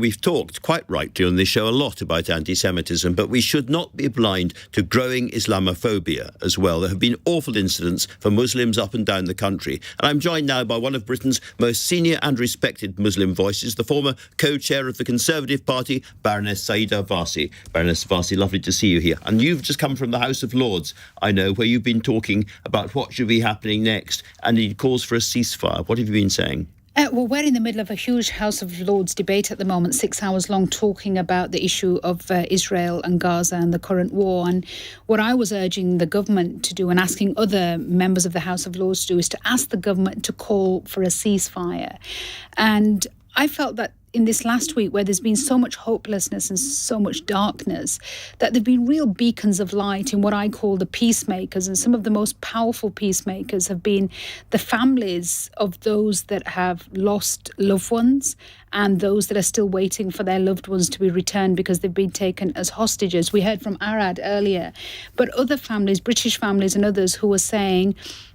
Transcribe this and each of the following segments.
we've talked, quite rightly, on this show a lot about anti-Semitism, but we should not be blind to growing Islamophobia as well. There have been awful incidents for Muslims up and down the country. And I'm joined now by one of Britain's most senior and respected Muslim voices, the former co-chair of the Conservative Party, Baroness Saida Warsi. Baroness Warsi, lovely to see you here. And you've just come from the House of Lords, I know, where you've been talking about what should be happening next, and it calls for a ceasefire. What have you been saying? Well, we're in the middle of a huge House of Lords debate at the moment, 6 hours long, talking about the issue of Israel and Gaza and the current war. And what I was urging the government to do and asking other members of the House of Lords to do is to ask the government to call for a ceasefire. And I felt that in this last week, where there's been so much hopelessness and so much darkness, that there've been real beacons of light in what I call the peacemakers. And some of the most powerful peacemakers have been the families of those that have lost loved ones and those that are still waiting for their loved ones to be returned because they've been taken as hostages. We heard from Arad earlier, but other families, British families and others, who are saying,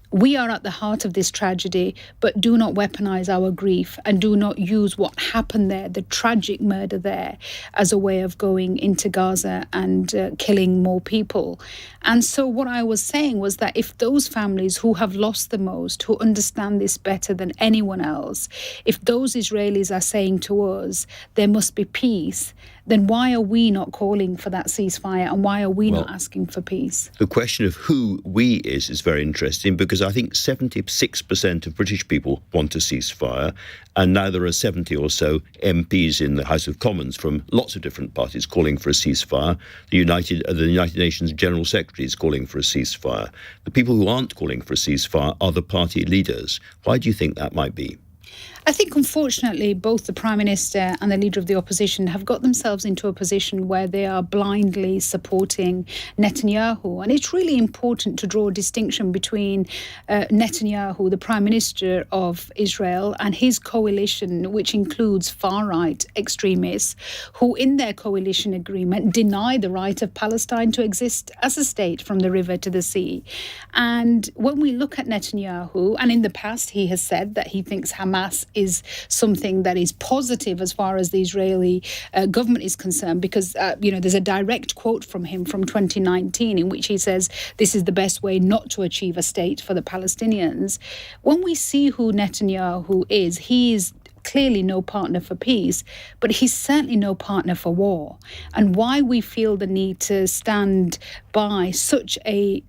we are at the heart of this tragedy, but do not weaponize our grief and do not use what happened there, the tragic murder there, as a way of going into Gaza and killing more people. And so what I was saying was that if those families who have lost the most, who understand this better than anyone else, if those Israelis are saying to us, there must be peace, then why are we not calling for that ceasefire and why are we not asking for peace? The question of who we is very interesting, because I think 76% of British people want a ceasefire, and now there are 70 or so MPs in the House of Commons from lots of different parties calling for a ceasefire. The United Nations General Secretary is calling for a ceasefire. The people who aren't calling for a ceasefire are the party leaders. Why do you think that might be? I think, unfortunately, both the Prime Minister and the Leader of the Opposition have got themselves into a position where they are blindly supporting Netanyahu. And it's really important to draw a distinction between Netanyahu, the Prime Minister of Israel, and his coalition, which includes far-right extremists, who in their coalition agreement deny the right of Palestine to exist as a state from the river to the sea. And when we look at Netanyahu, and in the past he has said that he thinks Hamas is something that is positive as far as the Israeli government is concerned, because, there's a direct quote from him from 2019 in which he says this is the best way not to achieve a state for the Palestinians. When we see who Netanyahu is, he is clearly no partner for peace, but he's certainly no partner for war. And why we feel the need to stand by such a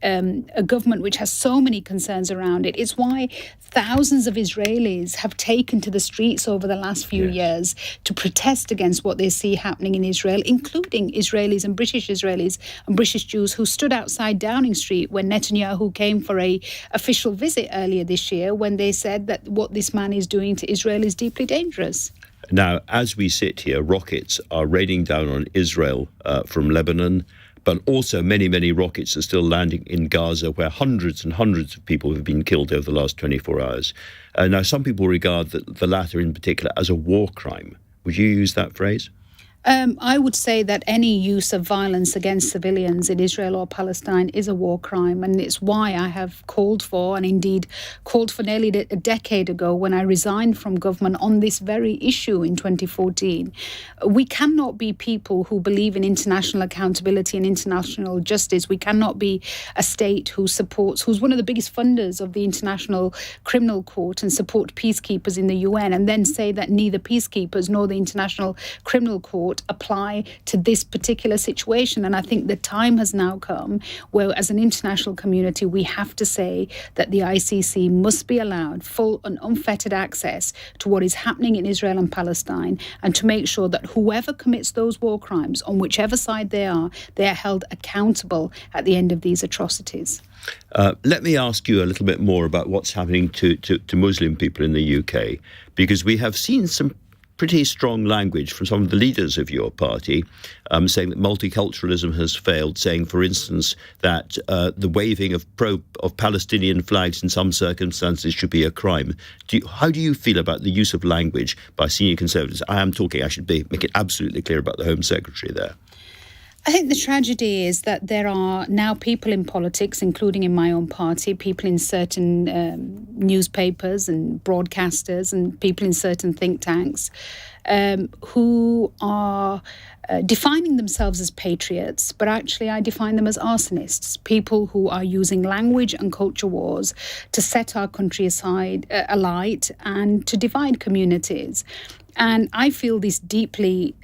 government which has so many concerns around it, it's why thousands of Israelis have taken to the streets over the last few years to protest against what they see happening in Israel, including Israelis and British Jews who stood outside Downing Street when Netanyahu came for a official visit earlier this year, when they said that what this man is doing to Israel is deeply dangerous. Now, as we sit here, rockets are raining down on Israel from Lebanon, but also many, many rockets are still landing in Gaza, where hundreds and hundreds of people have been killed over the last 24 hours. Now, some people regard the latter in particular as a war crime. Would you use that phrase? I would say that any use of violence against civilians in Israel or Palestine is a war crime. And it's why I have called for, and indeed called for nearly a decade ago when I resigned from government on this very issue in 2014. We cannot be people who believe in international accountability and international justice. We cannot be a state who's one of the biggest funders of the International Criminal Court and support peacekeepers in the UN, and then say that neither peacekeepers nor the International Criminal Court apply to this particular situation. And I think the time has now come where, as an international community, we have to say that the ICC must be allowed full and unfettered access to what is happening in Israel and Palestine, and to make sure that whoever commits those war crimes, on whichever side they are held accountable at the end of these atrocities. Let me ask you a little bit more about what's happening to Muslim people in the UK, because we have seen some pretty strong language from some of the leaders of your party, saying that multiculturalism has failed, saying, for instance, that the waving of Palestinian flags in some circumstances should be a crime. How do you feel about the use of language by senior Conservatives? I should make it absolutely clear about the Home Secretary there. I think the tragedy is that there are now people in politics, including in my own party, people in certain newspapers and broadcasters and people in certain think tanks who are defining themselves as patriots, but actually I define them as arsonists, people who are using language and culture wars to set our country alight and to divide communities. And I find this deeply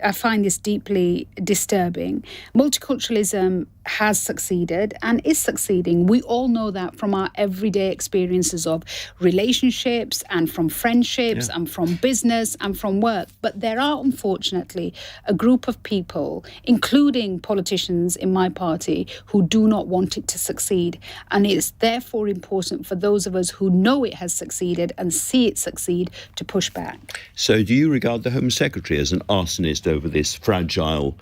disturbing. Multiculturalism has succeeded and is succeeding. We all know that from our everyday experiences of relationships and from friendships and from business and from work. But there are, unfortunately, a group of people, including politicians in my party, who do not want it to succeed. And it's therefore important for those of us who know it has succeeded and see it succeed to push back. So do you regard the Home Secretary as an arsonist over this fragile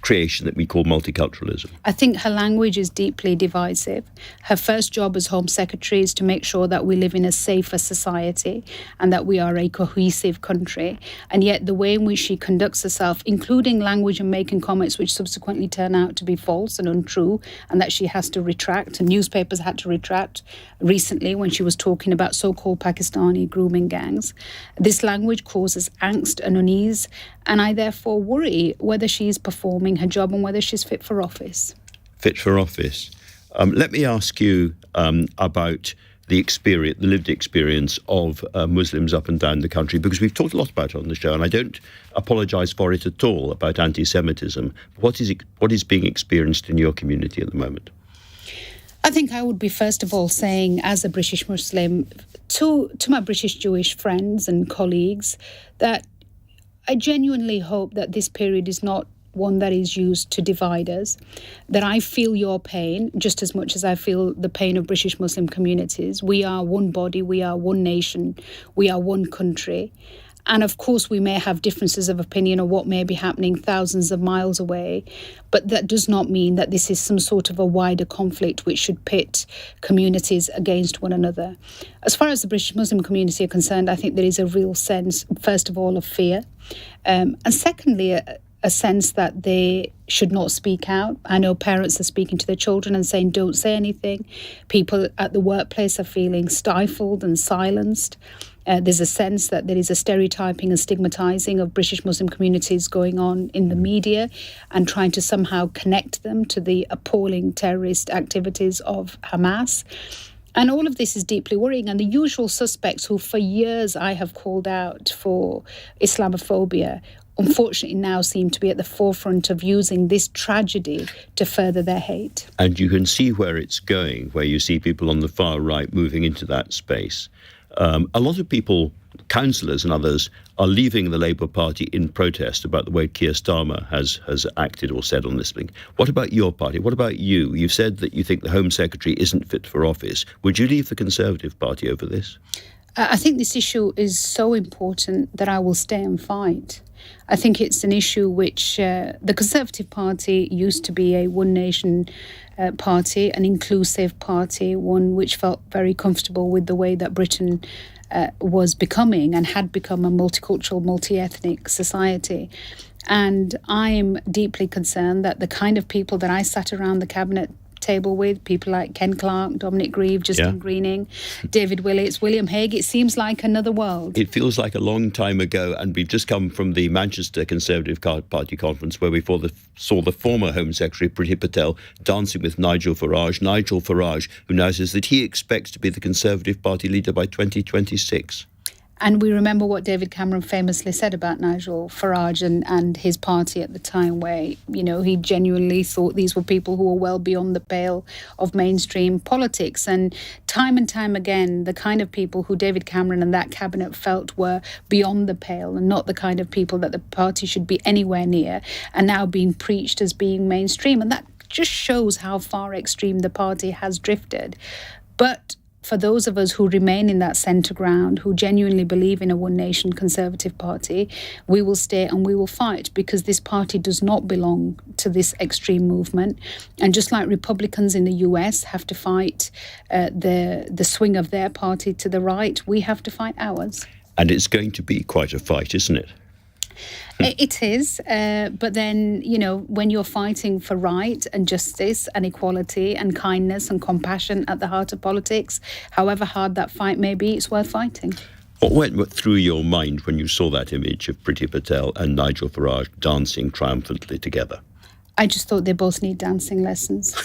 creation that we call multiculturalism? I think her language is deeply divisive. Her first job as Home Secretary is to make sure that we live in a safer society and that we are a cohesive country. And yet the way in which she conducts herself, including language and making comments which subsequently turn out to be false and untrue, and that she has to retract, and newspapers had to retract recently when she was talking about so-called Pakistani grooming gangs. This language causes angst and unease, and I therefore worry whether she's performing her job and whether she's fit for office. Fit for office. Let me ask you about the lived experience of Muslims up and down the country, because we've talked a lot about it on the show, and I don't apologise for it at all, about anti-Semitism. What is being experienced in your community at the moment? I think I would be, first of all, saying as a British Muslim to my British Jewish friends and colleagues that I genuinely hope that this period is not one that is used to divide us, that I feel your pain just as much as I feel the pain of British Muslim communities. We are one body, we are one nation, we are one country. And of course, we may have differences of opinion on what may be happening thousands of miles away, but that does not mean that this is some sort of a wider conflict which should pit communities against one another. As far as the British Muslim community are concerned, I think there is a real sense, first of all, of fear, and secondly, a sense that they should not speak out. I know parents are speaking to their children and saying, don't say anything. People at the workplace are feeling stifled and silenced. There's a sense that there is a stereotyping and stigmatising of British Muslim communities going on in the media and trying to somehow connect them to the appalling terrorist activities of Hamas. And all of this is deeply worrying. And the usual suspects who for years I have called out for Islamophobia unfortunately now seem to be at the forefront of using this tragedy to further their hate. And you can see where it's going, where you see people on the far right moving into that space. A lot of people, councillors and others, are leaving the Labour Party in protest about the way Keir Starmer has acted or said on this thing. What about your party? What about you? You've said that you think the Home Secretary isn't fit for office. Would you leave the Conservative Party over this? I think this issue is so important that I will stay and fight. I think it's an issue which the Conservative Party used to be a one nation party, an inclusive party, one which felt very comfortable with the way that Britain was becoming and had become a multicultural, multi-ethnic society. And I'm deeply concerned that the kind of people that I sat around the cabinet table with, people like Ken Clarke, Dominic Grieve, Justin Greening, David Willits, William Hague, it seems like another world. It feels like a long time ago, and we've just come from the Manchester Conservative Party conference where we saw the former Home Secretary, Priti Patel, dancing with Nigel Farage, who now says that he expects to be the Conservative Party leader by 2026. And we remember what David Cameron famously said about Nigel Farage and his party at the time, where, he genuinely thought these were people who were well beyond the pale of mainstream politics. And time again, the kind of people who David Cameron and that cabinet felt were beyond the pale and not the kind of people that the party should be anywhere near are now being preached as being mainstream. And that just shows how far extreme the party has drifted. But for those of us who remain in that centre ground, who genuinely believe in a one-nation Conservative Party, we will stay and we will fight, because this party does not belong to this extreme movement. And just like Republicans in the US have to fight the swing of their party to the right, we have to fight ours. And it's going to be quite a fight, isn't it? It is, but then, when you're fighting for right and justice and equality and kindness and compassion at the heart of politics, however hard that fight may be, it's worth fighting. What went through your mind when you saw that image of Priti Patel and Nigel Farage dancing triumphantly together? I just thought they both need dancing lessons.